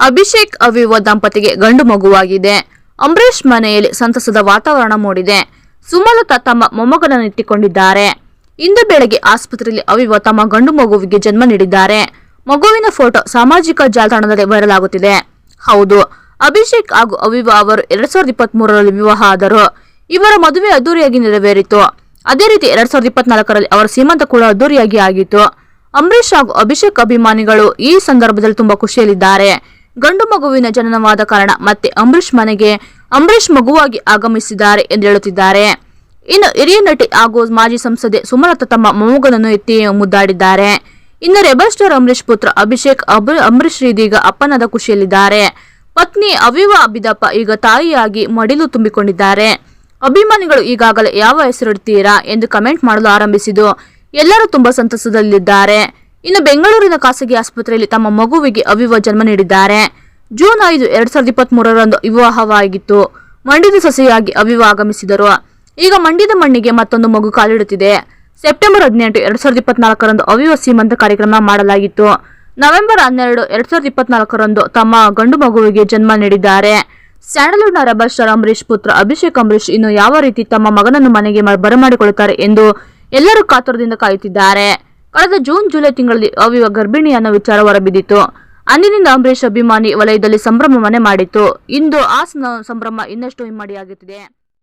ಅಭಿಷೇಕ್ ಅವಿವ ದಂಪತಿಗೆ ಗಂಡು ಮಗುವಾಗಿದೆ. ಅಂಬರೀಶ್ ಮನೆಯಲ್ಲಿ ಸಂತಸದ ವಾತಾವರಣ ಮೂಡಿದೆ. ಸುಮಲತಾ ತಮ್ಮ ಮೊಮ್ಮಗನನ್ನು ಇಟ್ಟುಕೊಂಡಿದ್ದಾರೆ. ಇಂದು ಬೆಳಗ್ಗೆ ಆಸ್ಪತ್ರೆಯಲ್ಲಿ ಅವಿವ ತಮ್ಮ ಗಂಡು ಮಗುವಿಗೆ ಜನ್ಮ ನೀಡಿದ್ದಾರೆ. ಮಗುವಿನ ಫೋಟೋ ಸಾಮಾಜಿಕ ಜಾಲತಾಣದಲ್ಲಿ ವೈರಲ್ ಆಗುತ್ತಿದೆ. ಹೌದು, ಅಭಿಷೇಕ್ ಹಾಗೂ ಅವಿವ ಅವರು 2023ರಲ್ಲಿ ವಿವಾಹ ಆದರು. ಇವರ ಮದುವೆ ಅದ್ದೂರಿಯಾಗಿ ನೆರವೇರಿತು. ಅದೇ ರೀತಿ 2024ರಲ್ಲಿ ಅವರ ಸೀಮಂತ ಕೂಡ ಅದ್ದೂರಿಯಾಗಿ ಆಗಿತ್ತು. ಅಂಬರೀಶ್ ಹಾಗೂ ಅಭಿಷೇಕ್ ಅಭಿಮಾನಿಗಳು ಈ ಸಂದರ್ಭದಲ್ಲಿ ತುಂಬಾ ಖುಷಿಯಲ್ಲಿದ್ದಾರೆ. ಗಂಡು ಮಗುವಿನ ಜನನವಾದ ಕಾರಣ ಮತ್ತೆ ಅಂಬರೀಶ್ ಮನೆಗೆ ಅಂಬರೀಶ್ ಮಗುವಾಗಿ ಆಗಮಿಸಿದ್ದಾರೆ ಎಂದು ಹೇಳುತ್ತಿದ್ದಾರೆ. ಇನ್ನು ಹಿರಿಯ ನಟಿ ಹಾಗೂ ಮಾಜಿ ಸಂಸದೆ ಸುಮಲತಾ ತಮ್ಮ ಮೊಮ್ಮಗನನ್ನು ಎತ್ತಿ ಮುದ್ದಾಡಿದ್ದಾರೆ. ಇನ್ನು ರೆಬಲ್ ಸ್ಟಾರ್ ಅಂಬರೀಶ್ ಪುತ್ರ ಅಭಿಷೇಕ್ ಅಂಬರೀಶ್ ಇದೀಗ ಅಪ್ಪನಾದ ಖುಷಿಯಲ್ಲಿದ್ದಾರೆ. ಪತ್ನಿ ಅವಿವ ಅಬಿದಪ್ಪ ಈಗ ತಾಯಿಯಾಗಿ ಮಡಿಲು ತುಂಬಿಕೊಂಡಿದ್ದಾರೆ. ಅಭಿಮಾನಿಗಳು ಈಗಾಗಲೇ ಯಾವ ಹೆಸರಿಡ್ತೀರಾ ಎಂದು ಕಮೆಂಟ್ ಮಾಡಲು ಆರಂಭಿಸಿದ್ದು ಎಲ್ಲರೂ ತುಂಬಾ ಸಂತಸದಲ್ಲಿದ್ದಾರೆ. ಇನ್ನು ಬೆಂಗಳೂರಿನ ಖಾಸಗಿ ಆಸ್ಪತ್ರೆಯಲ್ಲಿ ತಮ್ಮ ಮಗುವಿಗೆ ಅವಿವ ಜನ್ಮ ನೀಡಿದ್ದಾರೆ. ಜೂನ್ 5, 2023ರಂದು ವಿವಾಹವಾಗಿತ್ತು. ಮಂಡ್ಯದ ಸೊಸೆಯಾಗಿ ಅವಿವ ಆಗಮಿಸಿದರು. ಈಗ ಮಂಡ್ಯದ ಮಣ್ಣಿಗೆ ಮತ್ತೊಂದು ಮಗು ಕಾಲಿಡುತ್ತಿದೆ. ಸೆಪ್ಟೆಂಬರ್ 18, 2024ರಂದು ಅವಿವ ಸೀಮಂತ ಕಾರ್ಯಕ್ರಮ ಮಾಡಲಾಗಿತ್ತು. ನವೆಂಬರ್ 12, 2024ರಂದು ತಮ್ಮ ಗಂಡು ಮಗುವಿಗೆ ಜನ್ಮ ನೀಡಿದ್ದಾರೆ. ಸ್ಯಾಂಡಲ್ವುಡ್ನ ರೆಬಲ್ ಸ್ಟಾರ್ ಅಂಬರೀಶ್ ಪುತ್ರ ಅಭಿಷೇಕ್ ಅಂಬರೀಶ್ ಇನ್ನು ಯಾವ ರೀತಿ ತಮ್ಮ ಮಗನನ್ನು ಮನೆಗೆ ಬರಮಾಡಿಕೊಳ್ಳುತ್ತಾರೆ ಎಂದು ಎಲ್ಲರೂ ಕಾತುರದಿಂದ ಕಾಯುತ್ತಿದ್ದಾರೆ. ಕಳೆದ ಜೂನ್ ಜುಲೈ ತಿಂಗಳಲ್ಲಿ ಅವಿವ ಗರ್ಭಿಣಿ ಅನ್ನೋ ವಿಚಾರ ಹೊರಬಿದ್ದಿತ್ತು. ಅಂದಿನಿಂದ ಅಂಬರೀಶ್ ಅಭಿಮಾನಿ ವಲಯದಲ್ಲಿ ಸಂಭ್ರಮ ಮನೆ ಮಾಡಿತ್ತು. ಇಂದು ಆ ಸಂಭ್ರಮ ಇನ್ನಷ್ಟು ಇಮ್ಮಡಿಯಾಗುತ್ತಿದೆ.